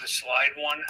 the slide one.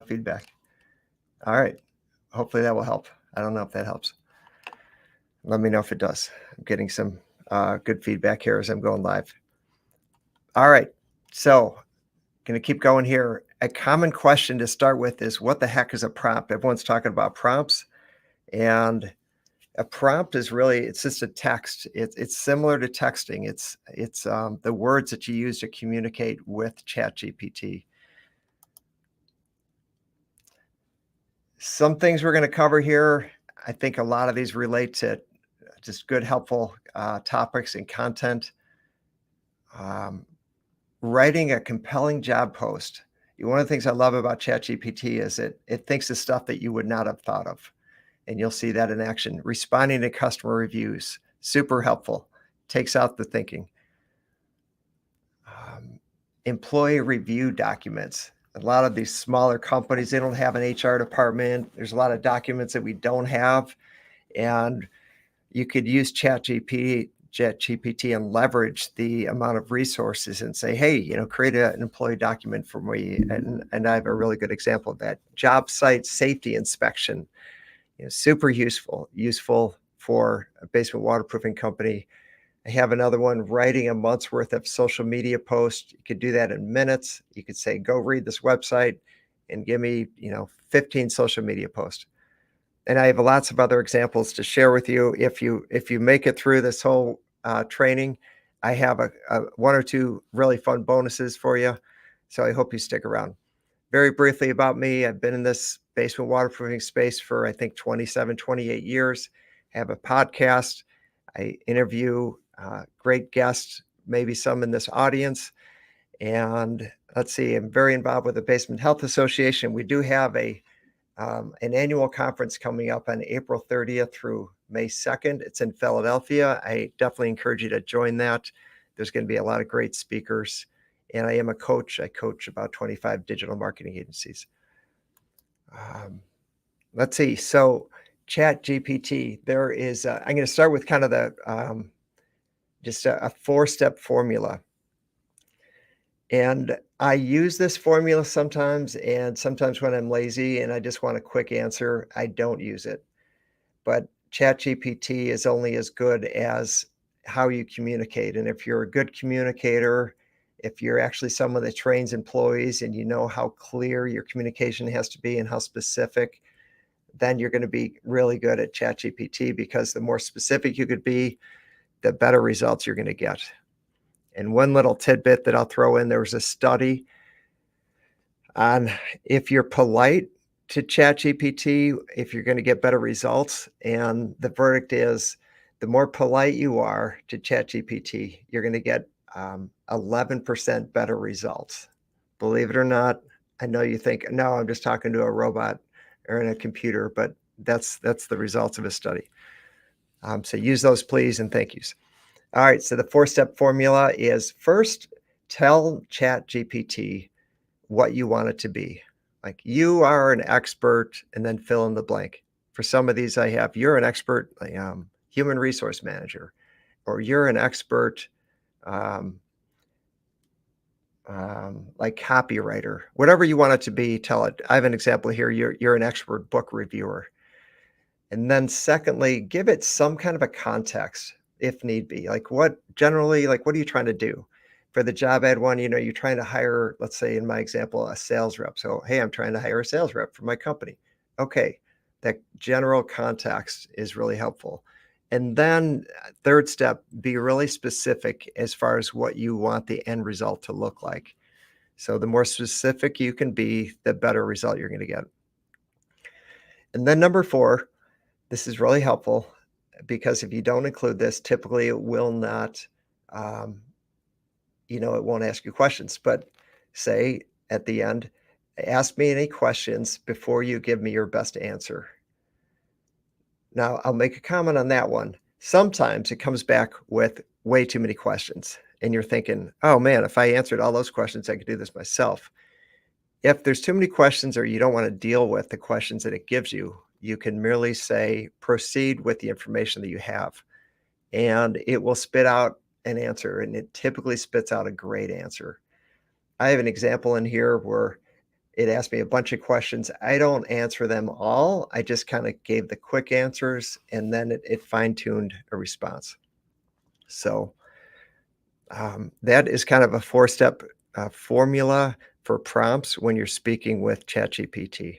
Feedback. All right. Hopefully that will help. I don't know if that helps. Let me know if it does. I'm getting some good feedback here as I'm going live. All right. So, going to keep going here. A common question to start with is, what the heck is a prompt? Everyone's talking about prompts, and a prompt is really, it's just a text. It's similar to texting. It's the words that you use to communicate with ChatGPT. Some things we're going to cover here. I think a lot of these relate to just good, helpful topics and content. writing a compelling job post. One of the things I love about ChatGPT is it thinks of stuff that you would not have thought of, and you'll see that in action. Responding to customer reviews, super helpful, takes out the thinking. Employee review documents. A lot of these smaller companies, they don't have an HR department. There's a lot of documents that we don't have, and you could use ChatGPT and leverage the amount of resources and say, hey, create an employee document for me. And I have a really good example of that. Job site safety inspection, super useful for a basement waterproofing company. I have another one, writing a month's worth of social media posts. You could do that in minutes. You could say, go read this website and give me, 15 social media posts. And I have lots of other examples to share with you. If you make it through this whole training, I have a one or two really fun bonuses for you. So I hope you stick around. Very briefly about me, I've been in this basement waterproofing space for, I think, 27, 28 years. I have a podcast. I interview great guests, maybe some in this audience. And let's see, I'm very involved with the Basement Health Association. We do have an annual conference coming up on April 30th through May 2nd. It's in Philadelphia. I definitely encourage you to join that. There's going to be a lot of great speakers. And I am a coach. I coach about 25 digital marketing agencies. Let's see. So ChatGPT, there is, I'm going to start with kind of the, just a 4-step formula. And I use this formula sometimes, and sometimes when I'm lazy and I just want a quick answer, I don't use it. But ChatGPT is only as good as how you communicate. And if you're a good communicator, if you're actually someone that trains employees and you know how clear your communication has to be and how specific, then you're going to be really good at ChatGPT, because the more specific you could be, the better results you're going to get. And one little tidbit that I'll throw in, there was a study on if you're polite to ChatGPT, if you're going to get better results. And the verdict is, the more polite you are to ChatGPT, you're going to get 11% better results. Believe it or not, I know you think, no, I'm just talking to a robot or in a computer, but that's the results of a study. So use those please and thank yous. All right, so the 4-step formula is, first, tell ChatGPT what you want it to be. Like, you are an expert, and then fill in the blank. For some of these I have, you're an expert human resource manager, or you're an expert like copywriter. Whatever you want it to be, tell it. I have an example here. You're an expert book reviewer. And then secondly, give it some kind of a context if need be. Like, what are you trying to do? For the job ad one, you're trying to hire, let's say in my example, a sales rep. So, hey, I'm trying to hire a sales rep for my company. Okay, that general context is really helpful. And then third step, be really specific as far as what you want the end result to look like. So the more specific you can be, the better result you're going to get. And then number 4, this is really helpful, because if you don't include this, typically it will not, it won't ask you questions. But say at the end, ask me any questions before you give me your best answer. Now, I'll make a comment on that one. Sometimes it comes back with way too many questions, and you're thinking, oh man, if I answered all those questions, I could do this myself. If there's too many questions, or you don't want to deal with the questions that it gives you, you can merely say, proceed with the information that you have, and it will spit out an answer, and it typically spits out a great answer. I have an example in here where it asked me a bunch of questions. I don't answer them all. I just kind of gave the quick answers, and then it fine-tuned a response. So that is kind of a 4-step formula for prompts when you're speaking with ChatGPT.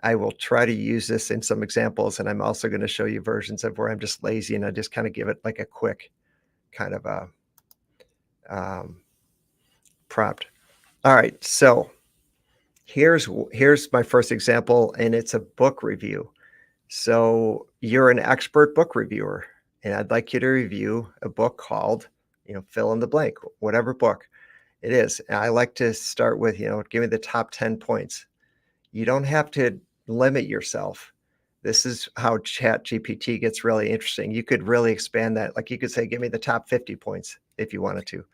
I will try to use this in some examples, and I'm also going to show you versions of where I'm just lazy and I just kind of give it like a quick kind of a prompt. All right, so here's my first example, and it's a book review. So you're an expert book reviewer, and I'd like you to review a book called, fill in the blank, whatever book. It is. And I like to start with, give me the top 10 points. You don't have to limit yourself. This is how Chat GPT gets really interesting. You could really expand that. Like you could say, give me the top 50 points if you wanted to.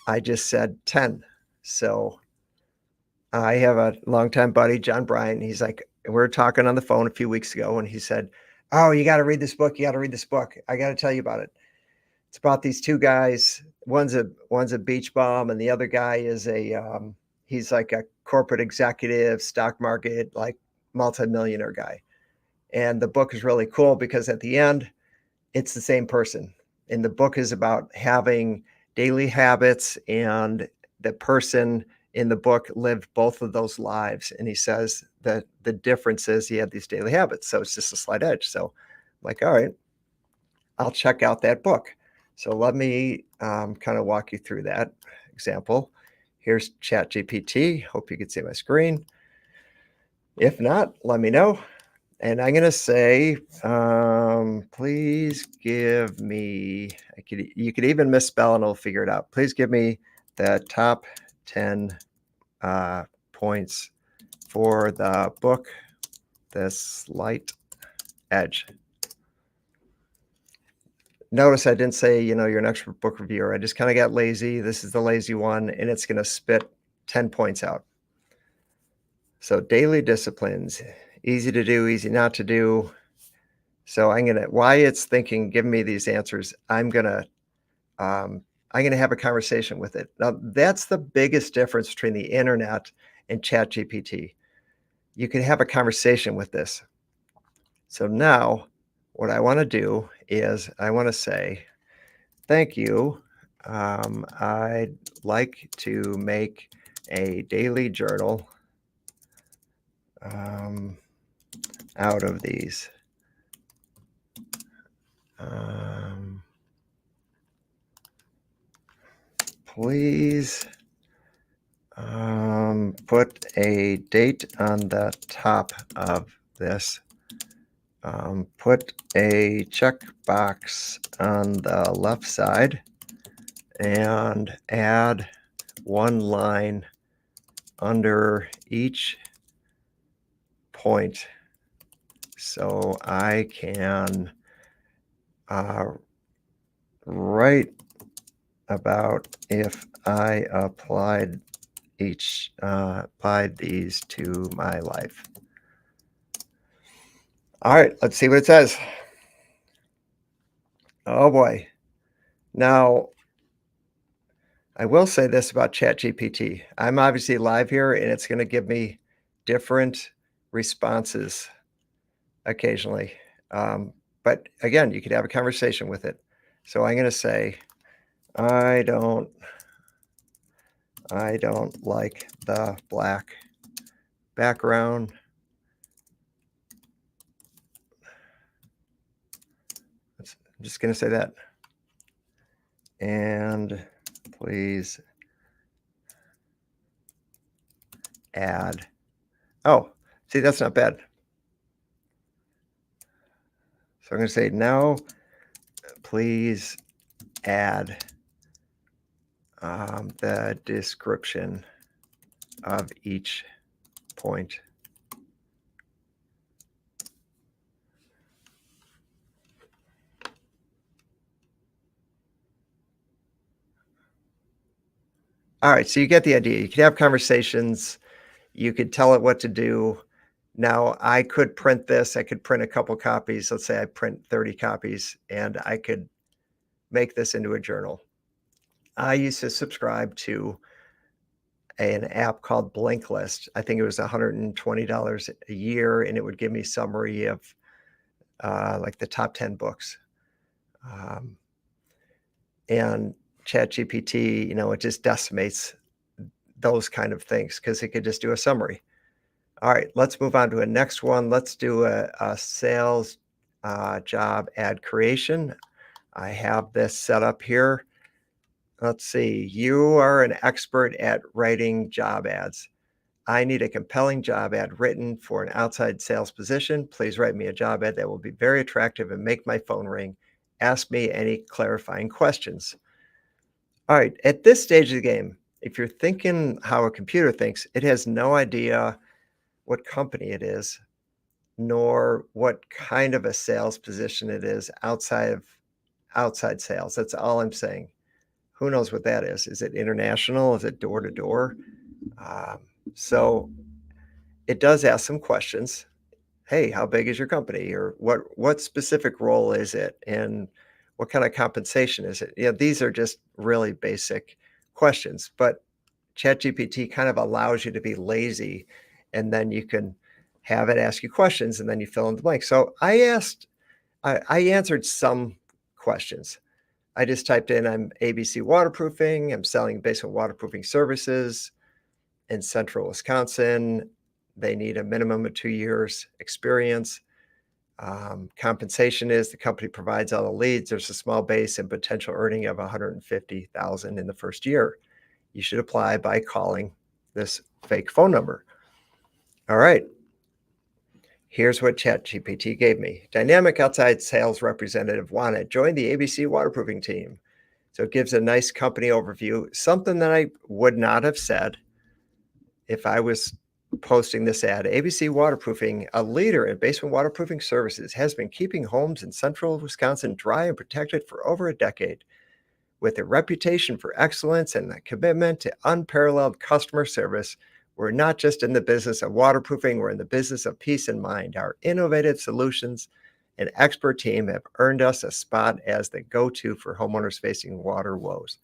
I just said 10. So I have a longtime buddy, John Bryan. He's like, we were talking on the phone a few weeks ago, and he said, "Oh, you got to read this book. You got to read this book. I got to tell you about it. It's about these two guys. One's a beach bum, and the other guy is he's like a corporate executive, stock market, like multimillionaire guy. And the book is really cool because at the end, it's the same person. And the book is about having daily habits, and the person in the book lived both of those lives. And he says that the difference is he had these daily habits. So it's just a slight edge. So I'm like, all right, I'll check out that book. So let me kind of walk you through that example. Here's ChatGPT. Hope you can see my screen. If not, let me know. And I'm going to say, please give me, you could even misspell and I'll figure it out. Please give me the top 10 points for the book, The Slight Edge. Notice I didn't say, you're an expert book reviewer. I just kind of got lazy. This is the lazy one, and it's going to spit 10 points out. So daily disciplines, easy to do, easy not to do. So why it's thinking, give me these answers, I'm going to have a conversation with it. Now, that's the biggest difference between the internet and ChatGPT. You can have a conversation with this. So now what I want to do is I want to say, thank you. I'd like to make a daily journal out of these. Please put a date on the top of this. Put a checkbox on the left side and add one line under each point so I can write about if I applied these to my life. All right, let's see what it says. Oh boy. Now, I will say this about ChatGPT. I'm obviously live here, and it's going to give me different responses occasionally. But again, you could have a conversation with it. So I'm going to say, I don't like the black background. I'm just going to say that. And please add. Oh, see, that's not bad. So I'm going to say, now, please add the description of each point. All right, so you get the idea. You could have conversations. You could tell it what to do. Now, I could print this. I could print a couple copies. Let's say I print 30 copies, and I could make this into a journal. I used to subscribe to an app called Blinkist. I think it was $120 a year, and it would give me a summary of like the top 10 books. And ChatGPT, it just decimates those kind of things because it could just do a summary. All right, let's move on to a next one. Let's do a sales job ad creation. I have this set up here. Let's see. You are an expert at writing job ads. I need a compelling job ad written for an outside sales position. Please write me a job ad that will be very attractive and make my phone ring. Ask me any clarifying questions. All right, at this stage of the game, if you're thinking how a computer thinks, it has no idea what company it is, nor what kind of a sales position it is outside sales. That's all I'm saying. Who knows what that is? Is it international? Is it door to door? Um, So it does ask some questions. Hey, how big is your company? Or what specific role is it? And what kind of compensation is it? These are just really basic questions, but ChatGPT kind of allows you to be lazy, and then you can have it ask you questions and then you fill in the blank. So I answered some questions. I just typed in, I'm ABC Waterproofing. I'm selling basic waterproofing services in central Wisconsin. They need a minimum of 2 years experience. Compensation is the company provides all the leads. There's a small base and potential earning of 150,000 in the first year. You should apply by calling this fake phone number. All right. Here's what ChatGPT gave me. Dynamic outside sales representative wanted. Join the ABC waterproofing team. So it gives a nice company overview, something that I would not have said if I was posting this ad. ABC Waterproofing, a leader in basement waterproofing services, has been keeping homes in central Wisconsin dry and protected for over a decade. With a reputation for excellence and a commitment to unparalleled customer service, we're not just in the business of waterproofing, we're in the business of peace and mind. Our innovative solutions and expert team have earned us a spot as the go-to for homeowners facing water woes.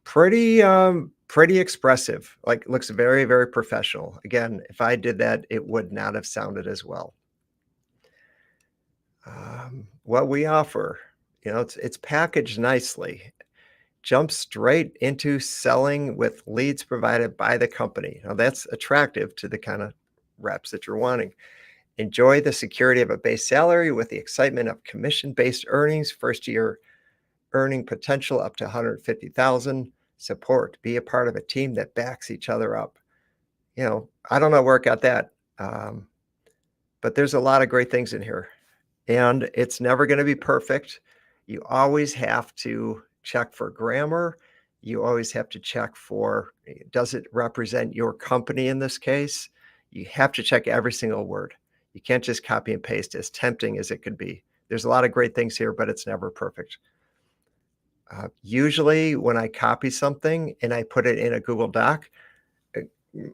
Pretty expressive. Like, looks very, very professional. Again, if I did that, it would not have sounded as well. What we offer, it's packaged nicely. Jump straight into selling with leads provided by the company. Now, that's attractive to the kind of reps that you're wanting. Enjoy the security of a base salary with the excitement of commission-based earnings, first year earning potential up to 150,000. Support, be a part of a team that backs each other up. I don't know where it got that, but there's a lot of great things in here, and it's never going to be perfect. You always have to check for grammar. You always have to check for, does it represent your company in this case? You have to check every single word. You can't just copy and paste, as tempting as it could be. There's a lot of great things here, but it's never perfect. Usually when I copy something and I put it in a Google Doc,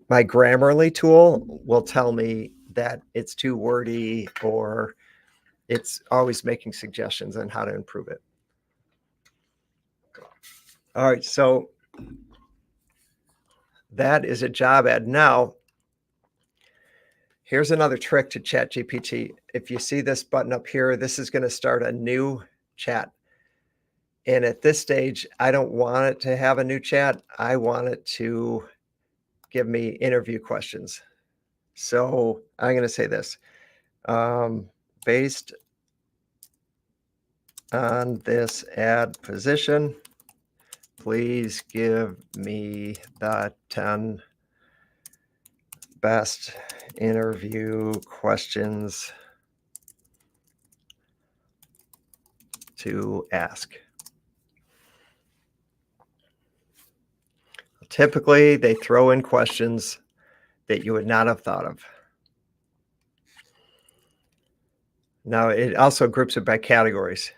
my Grammarly tool will tell me that it's too wordy, or it's always making suggestions on how to improve it. All right, so that is a job ad. Now, here's another trick to ChatGPT. If you see this button up here, this is going to start a new chat. And at this stage, I don't want it to have a new chat. I want it to give me interview questions. So I'm going to say this. Based on this ad position, please give me the 10 best interview questions to ask. Typically, they throw in questions that you would not have thought of. Now, it also groups it by categories.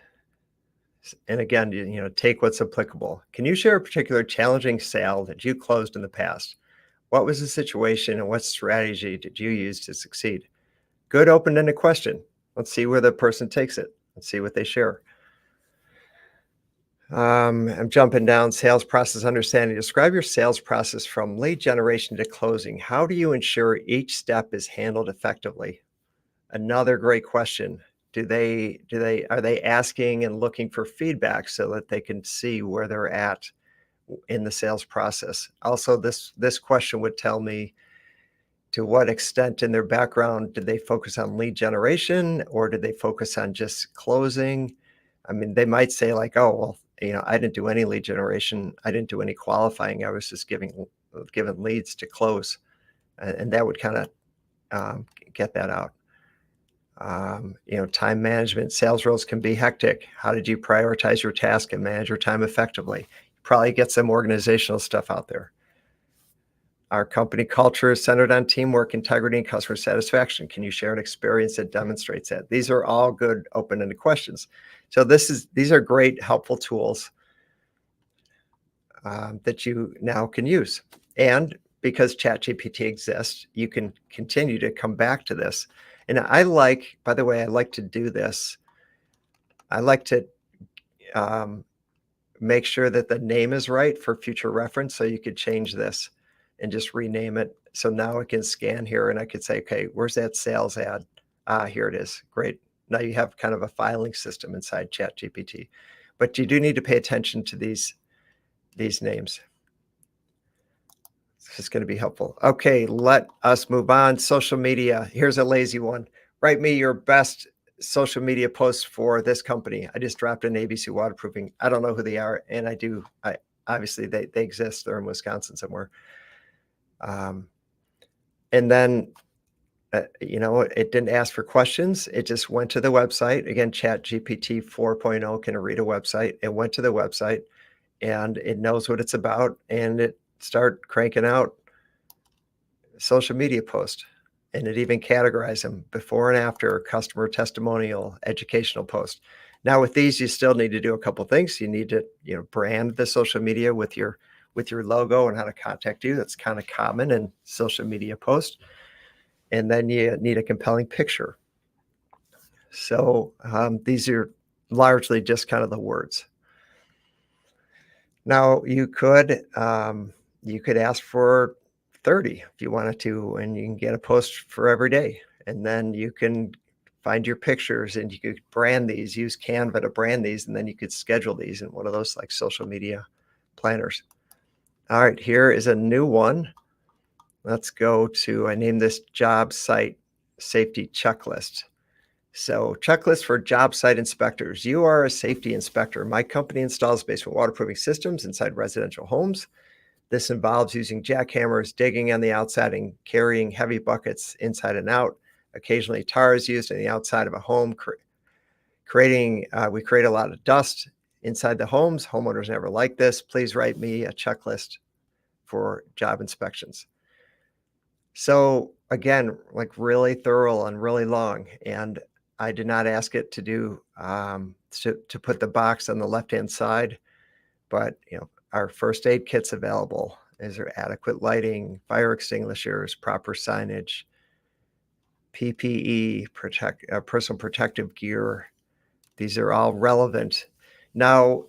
And again, take what's applicable. Can you share a particular challenging sale that you closed in the past? What was the situation and what strategy did you use to succeed? Good open-ended question. Let's see where the person takes it. Let's see what they share. I'm jumping down. Sales process understanding. Describe your sales process from lead generation to closing. How do you ensure each step is handled effectively? Another great question. Are they asking and looking for feedback so that they can see where they're at in the sales process? Also, this question would tell me, to what extent in their background did they focus on lead generation, or did they focus on just closing? I mean, they might say like, oh, well, I didn't do any lead generation. I didn't do any qualifying. I was just given leads to close. And that would kind of get that out. Time management, sales roles can be hectic. How did you prioritize your task and manage your time effectively? Probably get some organizational stuff out there. Our company culture is centered on teamwork, integrity, and customer satisfaction. Can you share an experience that demonstrates that? These are all good open-ended questions. So these are great, helpful tools that you now can use. And because ChatGPT exists, you can continue to come back to this. And by the way, I like to do this. I like to make sure that the name is right for future reference. So you could change this and just rename it. So now I can scan here and I could say, okay, where's that sales ad? Here it is. Great. Now you have kind of a filing system inside ChatGPT. But you do need to pay attention to these names. This is going to be helpful. Okay, let us move on. Social media. Here's a lazy one. Write me your best social media posts for this company. I just dropped in ABC Waterproofing. I don't know who they are, and I obviously they exist. They're in Wisconsin somewhere. And then it didn't ask for questions. It just went to the website. Again, ChatGPT 4.0 can read a website. It went to the website, and it knows what it's about, and it start cranking out social media post, and it even categorized them before and after, customer testimonial, educational post. Now with these, you still need to do a couple things. You need to brand the social media with your logo and how to contact you. That's kind of common in social media posts. And then you need a compelling picture. So these are largely just kind of the words. Now you could ask for 30 if you wanted to, and you can get a post for every day. And then you can find your pictures and you could brand these, use Canva to brand these, and then you could schedule these in one of those like social media planners. All right, here is a new one. Let's go to, I named this job site safety checklist. So checklist for job site inspectors. You are a safety inspector. My company installs basement waterproofing systems inside residential homes. This involves using jackhammers, digging on the outside, and carrying heavy buckets inside and out. Occasionally, tar is used on the outside of a home. We create a lot of dust inside the homes. Homeowners never like this. Please write me a checklist for job inspections. So again, like really thorough and really long. And I did not ask it to do to put the box on the left-hand side, but our first aid kits available. Is there adequate lighting, fire extinguishers, proper signage, PPE, personal protective gear? These are all relevant. Now,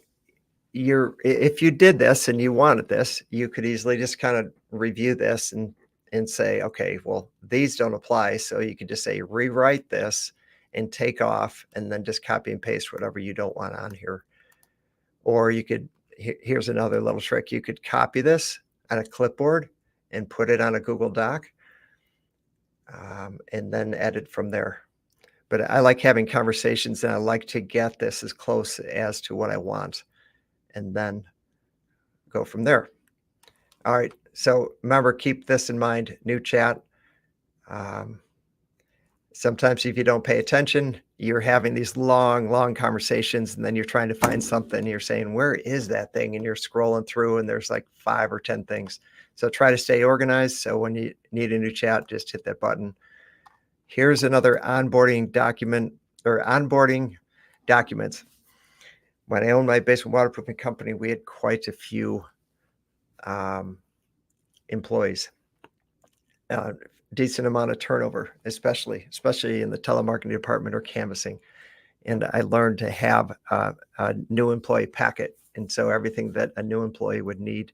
if you did this and you wanted this, you could easily just kind of review this and say, okay, well, these don't apply. So you could just say, rewrite this and take off, and then just copy and paste whatever you don't want on here. Or you could, here's another little trick. You could copy this on a clipboard and put it on a Google Doc, and then edit from there. But I like having conversations, and I like to get this as close as to what I want, and then go from there. All right. So remember, keep this in mind. New chat. Sometimes if you don't pay attention, you're having these long conversations, and then you're trying to find something. And you're saying, where is that thing? And you're scrolling through, and there's like 5 or 10 things. So try to stay organized. So when you need a new chat, just hit that button. Here's another onboarding document or onboarding documents. When I owned my basement waterproofing company, we had quite a few employees. Decent amount of turnover, especially in the telemarketing department or canvassing. And I learned to have a new employee packet. And so everything that a new employee would need,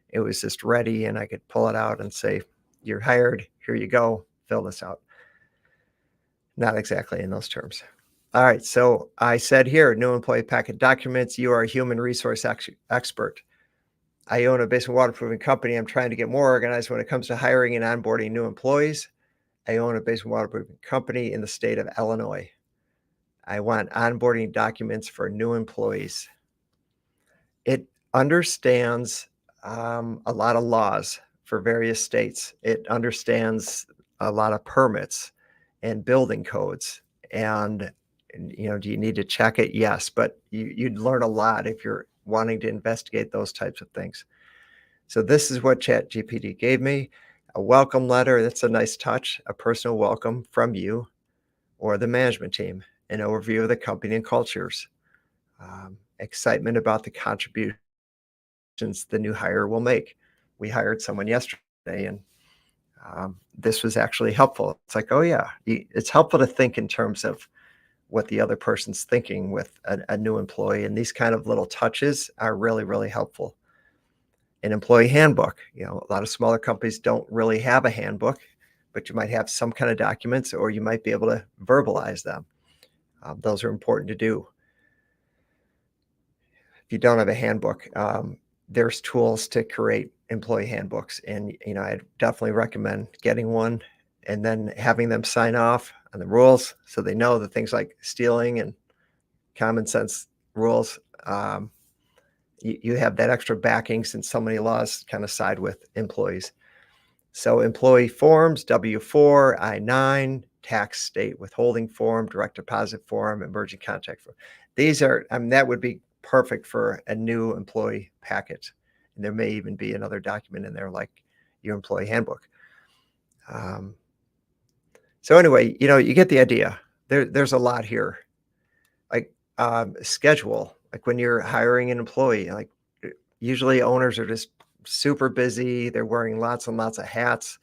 it was just ready, and I could pull it out and say, you're hired, here you go, fill this out. Not exactly in those terms. All right, so I said here, new employee packet documents. You are a human resource expert. I own a basement waterproofing company. I'm trying to get more organized when it comes to hiring and onboarding new employees. I own a basement waterproofing company in the state of Illinois. I want onboarding documents for new employees. It understands a lot of laws for various states. It understands a lot of permits and building codes And do you need to check it? Yes, but you'd learn a lot if you're wanting to investigate those types of things. So this is what ChatGPT gave me: a welcome letter. That's a nice touch, a personal welcome from you or the management team, an overview of the company and cultures, excitement about the contributions the new hire will make. We hired someone yesterday, and this was actually helpful. It's like, oh yeah, it's helpful to think in terms of what the other person's thinking with a new employee, and these kind of little touches are really, really helpful. An employee handbook. A lot of smaller companies don't really have a handbook, but you might have some kind of documents, or you might be able to verbalize them. Those are important to do. If you don't have a handbook, there's tools to create employee handbooks, and I'd definitely recommend getting one and then having them sign off on the rules so they know that things like stealing and common sense rules. You have that extra backing since so many laws kind of side with employees. So employee forms, W-4, I-9, tax state withholding form, direct deposit form, emerging contact form. These are, that would be perfect for a new employee packet. And there may even be another document in there like your employee handbook. So anyway, you get the idea. There's a lot here. Like schedule, like when you're hiring an employee, like usually owners are just super busy. They're wearing lots and lots of hats.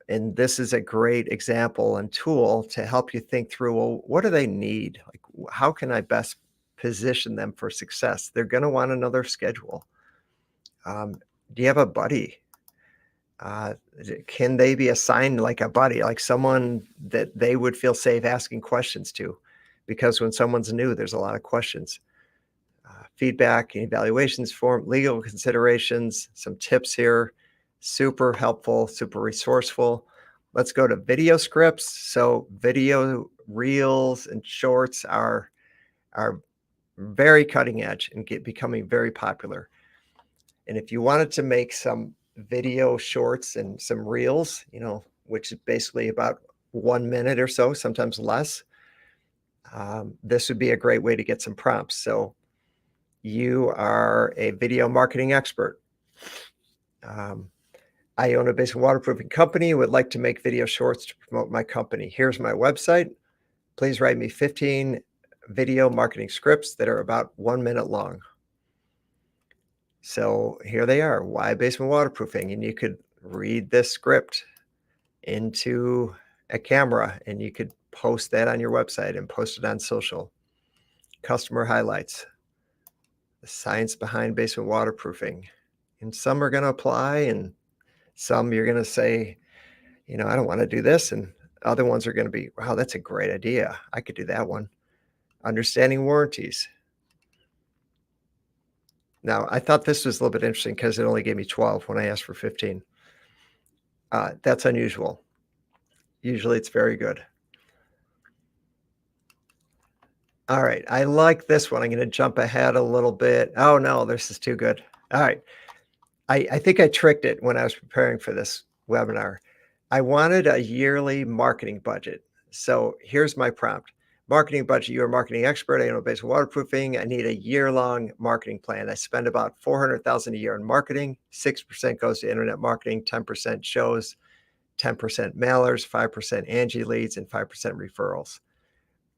And this is a great example and tool to help you think through, well, what do they need? Like, how can I best position them for success? They're going to want another schedule. Do you have a buddy? Can they be assigned like a buddy, like someone that they would feel safe asking questions to? Because when someone's new, there's a lot of questions. Feedback and evaluations form, legal considerations, some tips here. Super helpful, super resourceful. Let's go to video scripts. So video reels and shorts are very cutting edge and becoming very popular. And if you wanted to make some video shorts and some reels, which is basically about 1 minute or so, sometimes less, this would be a great way to get some prompts. So you are a video marketing expert. I own a basement waterproofing company, would like to make video shorts to promote my company. Here's my website. Please write me 15 video marketing scripts that are about 1 minute long. So here they are, why basement waterproofing? And you could read this script into a camera and you could post that on your website and post it on social. Customer highlights, the science behind basement waterproofing. And some are going to apply and some you're going to say, I don't want to do this. And other ones are going to be, wow, that's a great idea. I could do that one. Understanding warranties. Now, I thought this was a little bit interesting because it only gave me 12 when I asked for 15. That's unusual. Usually it's very good. All right, I like this one. I'm going to jump ahead a little bit. Oh, no, this is too good. All right. I think I tricked it when I was preparing for this webinar. I wanted a yearly marketing budget. So here's my prompt. Marketing budget, you're a marketing expert. I own basement waterproofing. I need a year-long marketing plan. I spend about $400,000 a year in marketing. 6% goes to internet marketing, 10% shows, 10% mailers, 5% Angie leads, and 5% referrals.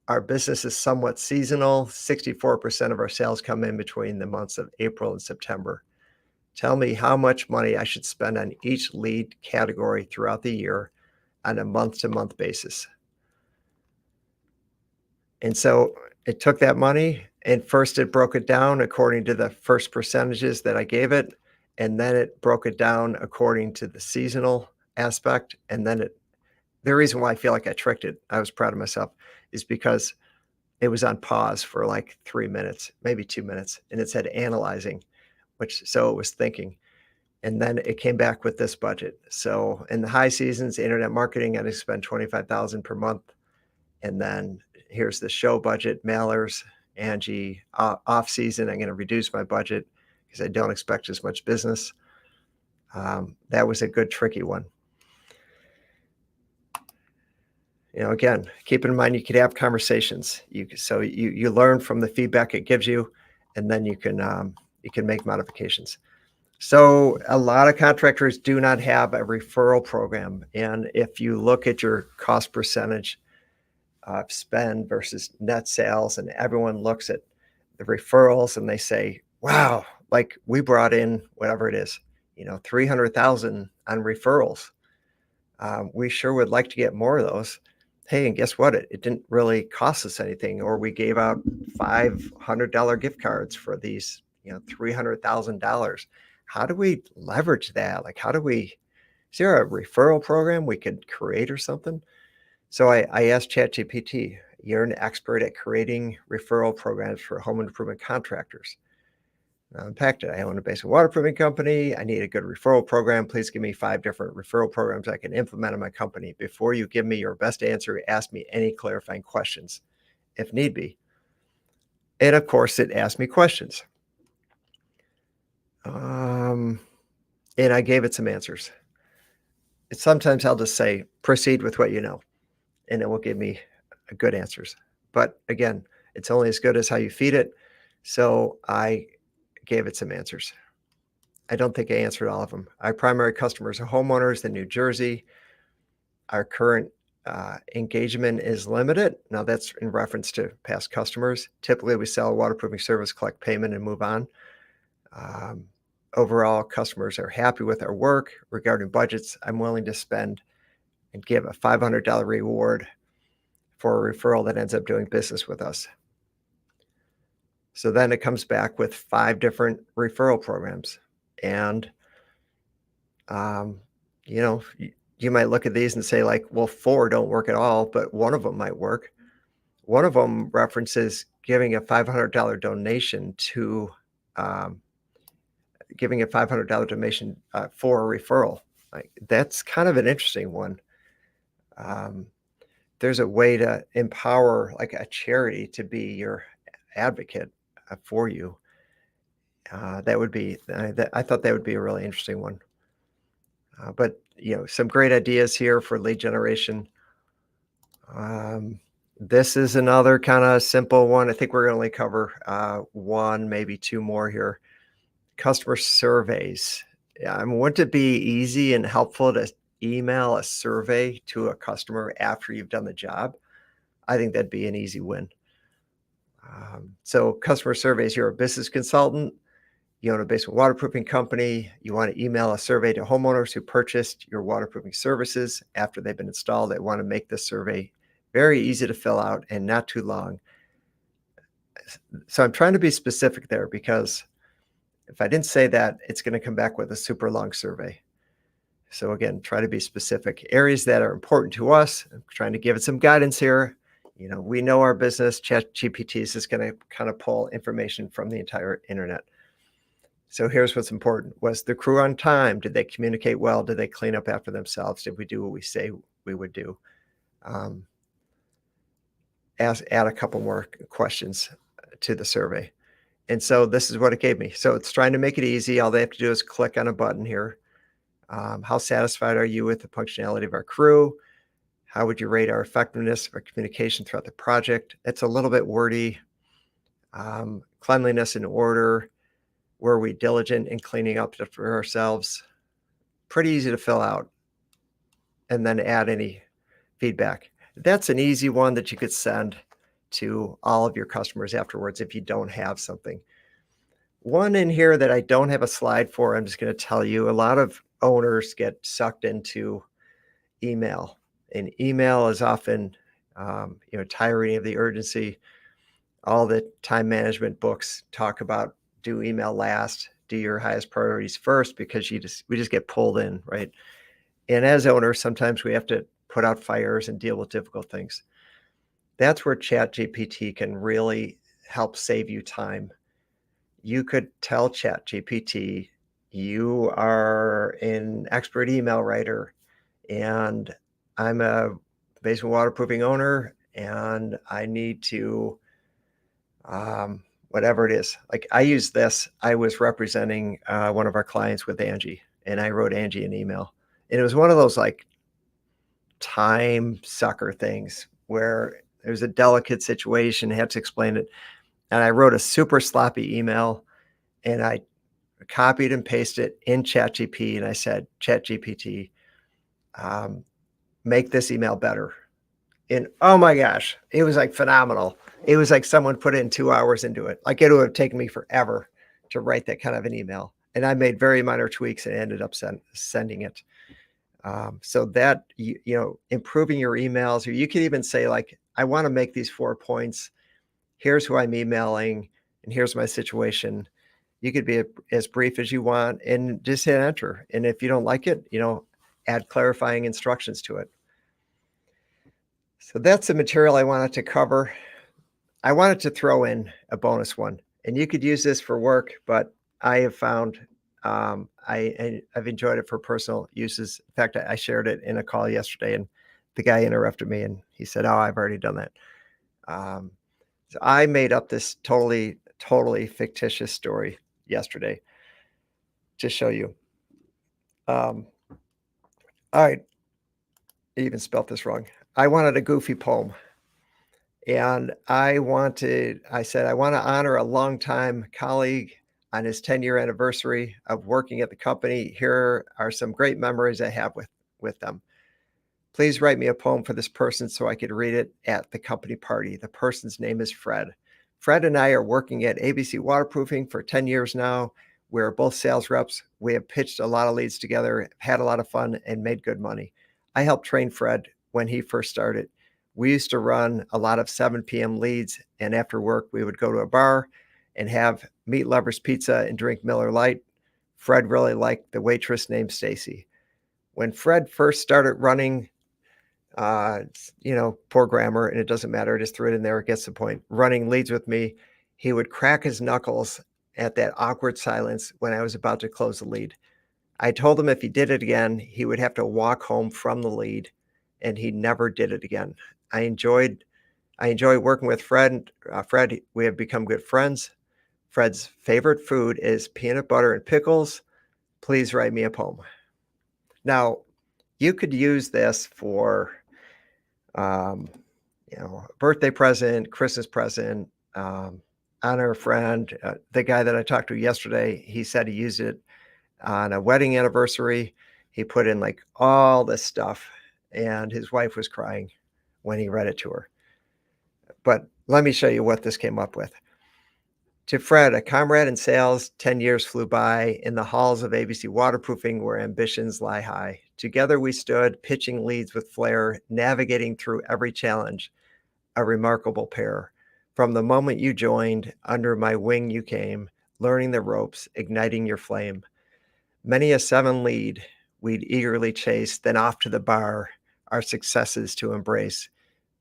Our business is somewhat seasonal. 64% of our sales come in between the months of April and September. Tell me how much money I should spend on each lead category throughout the year on a month-to-month basis. And so it took that money and first it broke it down according to the first percentages that I gave it. And then it broke it down according to the seasonal aspect. And then the reason why I feel like I tricked it, I was proud of myself, is because it was on pause for like 3 minutes, maybe 2 minutes. And it said analyzing, so it was thinking. And then it came back with this budget. So in the high seasons, internet marketing, I spend $25,000 per month. And then here's the show budget, mailers, Angie. Off season, I'm going to reduce my budget because I don't expect as much business. That was a good tricky one. Again, keep in mind you could have conversations. You learn from the feedback it gives you, and then you can make modifications. So a lot of contractors do not have a referral program, and if you look at your cost percentage of spend versus net sales, and everyone looks at the referrals and they say, "Wow, like we brought in whatever it is, 300,000 on referrals. We sure would like to get more of those." Hey, and guess what? It didn't really cost us anything, or we gave out $500 gift cards for these, $300,000. How do we leverage that? Like, is there a referral program we could create or something? So I asked ChatGPT, you're an expert at creating referral programs for home improvement contractors. Now, impacted. I own a basic waterproofing company. I need a good referral program. Please give me 5 different referral programs I can implement in my company. Before you give me your best answer, ask me any clarifying questions, if need be. And of course, it asked me questions. And I gave it some answers. Sometimes I'll just say, proceed with what you know, and it will give me good answers. But again, it's only as good as how you feed it. So I gave it some answers. I don't think I answered all of them. Our primary customers are homeowners in New Jersey. Our current engagement is limited. Now, that's in reference to past customers. Typically, we sell a waterproofing service, collect payment, and move on. Overall, customers are happy with our work. Regarding budgets, I'm willing to spend and give a $500 reward for a referral that ends up doing business with us. So then it comes back with 5 different referral programs. And, you might look at these and say, like, well, 4 don't work at all, but one of them might work. One of them references giving a $500 donation to for a referral. Like, that's kind of an interesting one. There's a way to empower like a charity to be your advocate for you. That would be, I thought that would be a really interesting one. But some great ideas here for lead generation. This is another kind of simple one. I think we're going to only cover 1, maybe 2 more here. Customer surveys. Wouldn't it be easy and helpful to email a survey to a customer after you've done the job? I think that'd be an easy win. So customer surveys, you're a business consultant, you own a basement waterproofing company, you want to email a survey to homeowners who purchased your waterproofing services after they've been installed. They want to make this survey very easy to fill out and not too long. So I'm trying to be specific there, because if I didn't say that, it's going to come back with a super long survey. So again, try to be specific. Areas that are important to us. I'm trying to give it some guidance here. We know our business. ChatGPT is just going to kind of pull information from the entire internet. So here's what's important. Was the crew on time? Did they communicate well? Did they clean up after themselves? Did we do what we say we would do? Add a couple more questions to the survey. And so this is what it gave me. So it's trying to make it easy. All they have to do is click on a button here. How satisfied are you with the functionality of our crew? How would you rate our effectiveness of our communication throughout the project? It's a little bit wordy. Cleanliness and order. Were we diligent in cleaning up for ourselves? Pretty easy to fill out. And then add any feedback. That's an easy one that you could send to all of your customers afterwards if you don't have something. One in here that I don't have a slide for, I'm just going to tell you, a lot of owners get sucked into email. And email is often, tyranny of the urgency. All the time management books talk about do email last, do your highest priorities first, because we just get pulled in, right? And as owners, sometimes we have to put out fires and deal with difficult things. That's where ChatGPT can really help save you time. You could tell ChatGPT, you are an expert email writer, and I'm a basement waterproofing owner, and I need to, whatever it is. Like, I use this. I was representing one of our clients with Angie, and I wrote Angie an email. And it was one of those like time sucker things where there's a delicate situation, I had to explain it. And I wrote a super sloppy email and I copied and pasted it in ChatGPT. And I said, ChatGPT, make this email better. And oh my gosh, it was like phenomenal. It was like someone put in 2 hours into it. Like it would have taken me forever to write that kind of an email. And I made very minor tweaks and ended up sending it. So that, improving your emails, or you could even say like, I want to make these 4 points. Here's who I'm emailing and here's my situation. You could be as brief as you want and just hit enter. And if you don't like it, add clarifying instructions to it. So that's the material I wanted to cover. I wanted to throw in a bonus one, and you could use this for work, but I have found I've enjoyed it for personal uses. In fact, I shared it in a call yesterday, and the guy interrupted me, and he said, "Oh, I've already done that." So I made up this totally fictitious story yesterday to show you. All right, I even spelt this wrong. I wanted a goofy poem. And I said, I want to honor a longtime colleague on his 10-year anniversary of working at the company. Here are some great memories I have with them. Please write me a poem for this person so I could read it at the company party. The person's name is Fred. Fred and I are working at ABC Waterproofing for 10 years now. We're both sales reps. We have pitched a lot of leads together, had a lot of fun, and made good money. I helped train Fred when he first started. We used to run a lot of 7 p.m. leads, and after work, we would go to a bar and have meat lovers pizza and drink Miller Lite. Fred really liked the waitress named Stacy. When Fred first started running, poor grammar, and it doesn't matter, I just threw it in there, it gets the point. Running leads with me, he would crack his knuckles at that awkward silence when I was about to close the lead. I told him if he did it again, he would have to walk home from the lead, and he never did it again. I enjoy working with Fred. Fred, we have become good friends. Fred's favorite food is peanut butter and pickles. Please write me a poem. Now, you could use this for, a birthday present, Christmas present, honor a friend. The guy that I talked to yesterday, he said he used it on a wedding anniversary. He put in like all this stuff, and his wife was crying when he read it to her. But let me show you what this came up with. To Fred, a comrade in sales, 10 years flew by in the halls of ABC Waterproofing where ambitions lie high. Together we stood, pitching leads with flair, navigating through every challenge, a remarkable pair. From the moment you joined, under my wing you came, learning the ropes, igniting your flame. Many a 7 lead we'd eagerly chase, then off to the bar, our successes to embrace.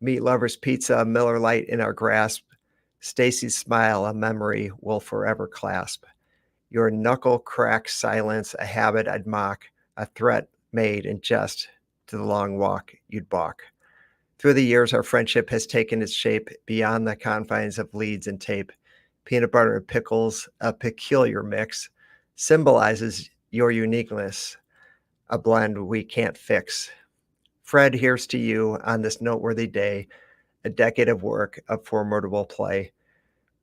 Meat lovers pizza, Miller Lite in our grasp. Stacy's smile, a memory we'll forever clasp. Your knuckle crack silence, a habit I'd mock, a threat made in jest to the long walk you'd balk. Through the years, our friendship has taken its shape beyond the confines of leads and tape. Peanut butter and pickles, a peculiar mix, symbolizes your uniqueness, a blend we can't fix. Fred, here's to you on this noteworthy day, a decade of work, of formidable play.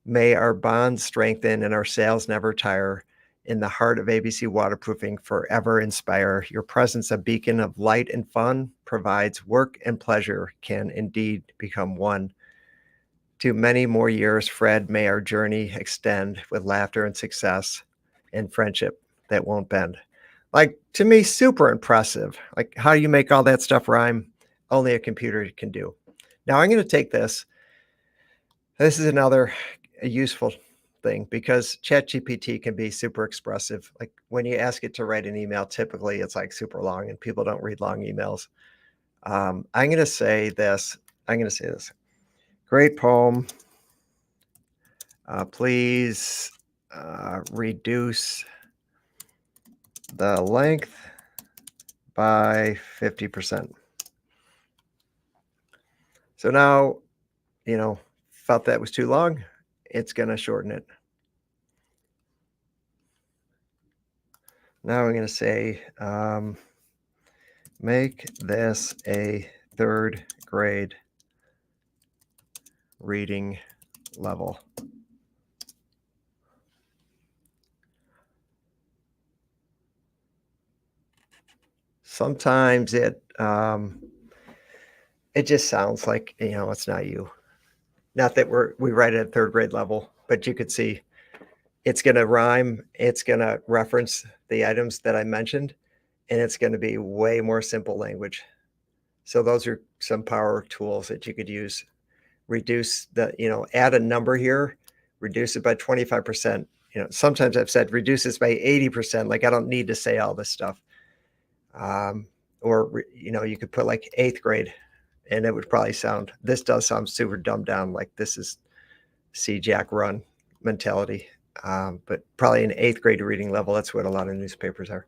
May our bonds strengthen and our sales never tire. In the heart of ABC Waterproofing, forever inspire. Your presence, a beacon of light and fun, provides work and pleasure can indeed become one. To many more years, Fred, may our journey extend with laughter and success and friendship that won't bend. Like, to me, super impressive. Like, how you make all that stuff rhyme, only a computer can do. Now, I'm going to take this. This is another useful thing because ChatGPT can be super expressive. Like, when you ask it to write an email, typically it's like super long and people don't read long emails. I'm going to say this. Great poem. Please reduce the length by 50%. So now, felt that was too long. It's going to shorten it. Now I'm going to say, Make this a third grade reading level. Sometimes it just sounds like, it's not you. Not that we write it at third grade level, but you could see it's going to rhyme. It's going to reference the items that I mentioned, and it's going to be way more simple language. So those are some power tools that you could use. Reduce add a number here, reduce it by 25%. Sometimes I've said reduce this by 80%. Like I don't need to say all this stuff. Or you could put like 8th grade, and it would probably this does sound super dumbed down. Like this is see Jack run mentality. But probably an 8th grade reading level. That's what a lot of newspapers are.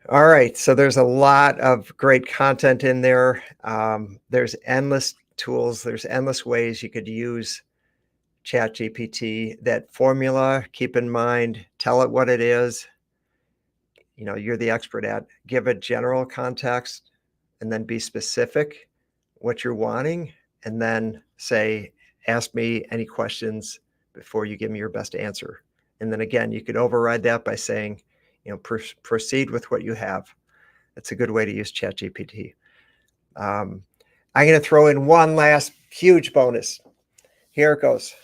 All right. So there's a lot of great content in there. There's endless tools. There's endless ways you could use ChatGPT. That formula, keep in mind, tell it what it is. You're the expert at. Give a general context and then be specific what you're wanting. And then say, ask me any questions before you give me your best answer. And then again, you could override that by saying, proceed with what you have. That's a good way to use ChatGPT. I'm going to throw in one last huge bonus. Here it goes.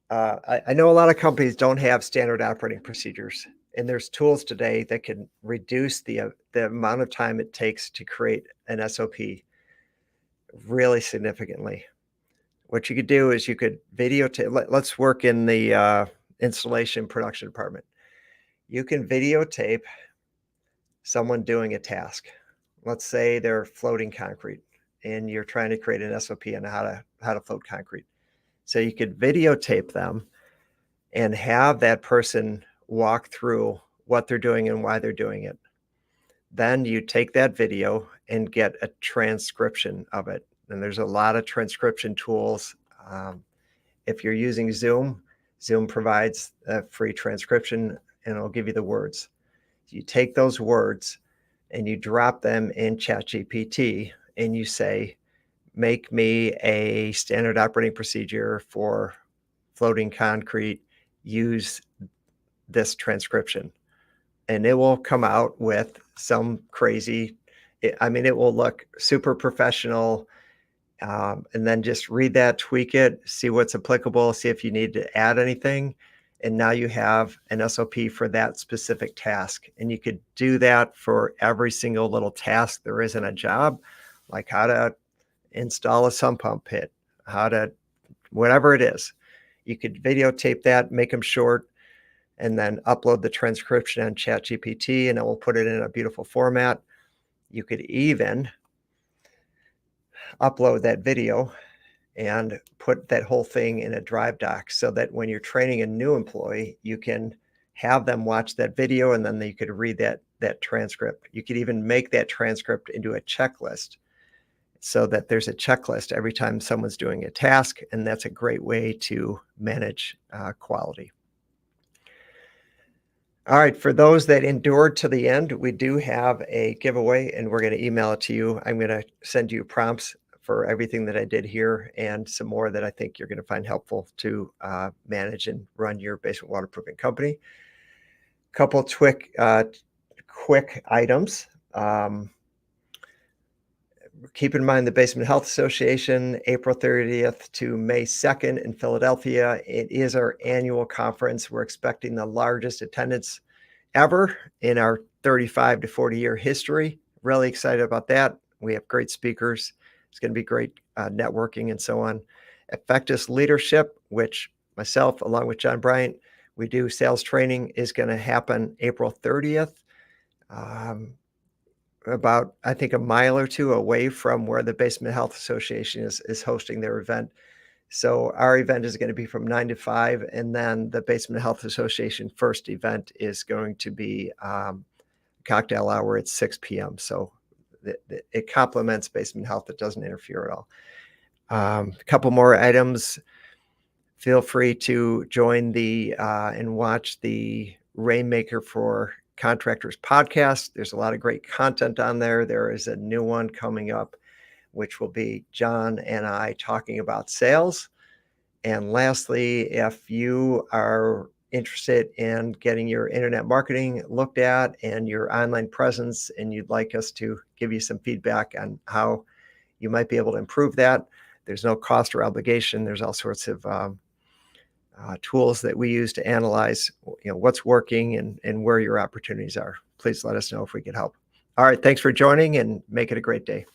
I know a lot of companies don't have standard operating procedures, and there's tools today that can reduce the amount of time it takes to create an SOP really significantly. What you could do is you could videotape. Let's work in the installation production department. You can videotape someone doing a task. Let's say they're floating concrete, and you're trying to create an SOP on how to float concrete. So you could videotape them and have that person walk through what they're doing and why they're doing it. Then you take that video and get a transcription of it. And there's a lot of transcription tools. If you're using Zoom, Zoom provides a free transcription, and it'll give you the words. You take those words and you drop them in ChatGPT, and you say, make me a standard operating procedure for floating concrete, use this transcription. And it will come out with some crazy, it will look super professional. And then just read that, tweak it, see what's applicable, see if you need to add anything. And now you have an SOP for that specific task. And you could do that for every single little task there is in a job, like how to install a sump pump pit, whatever it is. You could videotape that, make them short, and then upload the transcription on ChatGPT, and it will put it in a beautiful format. You could even upload that video and put that whole thing in a Drive doc so that when you're training a new employee, you can have them watch that video, and then you could read that transcript. You could even make that transcript into a checklist so that there's a checklist every time someone's doing a task, and that's a great way to manage quality. All right, for those that endured to the end, we do have a giveaway, and we're going to email it to you. I'm going to send you prompts for everything that I did here and some more that I think you're going to find helpful to manage and run your basement waterproofing company. Couple quick items. Keep in mind the Basement Health Association, April 30th to May 2nd in Philadelphia. It is our annual conference. We're expecting the largest attendance ever in our 35 to 40 year history. Really excited about that. We have great speakers. It's going to be great networking and so on. Effectus Leadership, which myself, along with John Bryant, we do sales training, is going to happen April 30th. About, I think, a mile or two away from where the Basement Health Association is hosting their event. So our event is going to be from 9 to 5, and then the Basement Health Association first event is going to be cocktail hour at 6 p.m. So it complements Basement Health. It doesn't interfere at all. A couple more items. Feel free to join and watch the Rainmaker for Contractors Podcast. There's a lot of great content on there. There is a new one coming up, which will be John and I talking about sales. And lastly, if you are interested in getting your internet marketing looked at and your online presence, and you'd like us to give you some feedback on how you might be able to improve that, there's no cost or obligation. There's all sorts of tools that we use to analyze what's working and where your opportunities are. Please let us know if we can help. All right, thanks for joining, and make it a great day.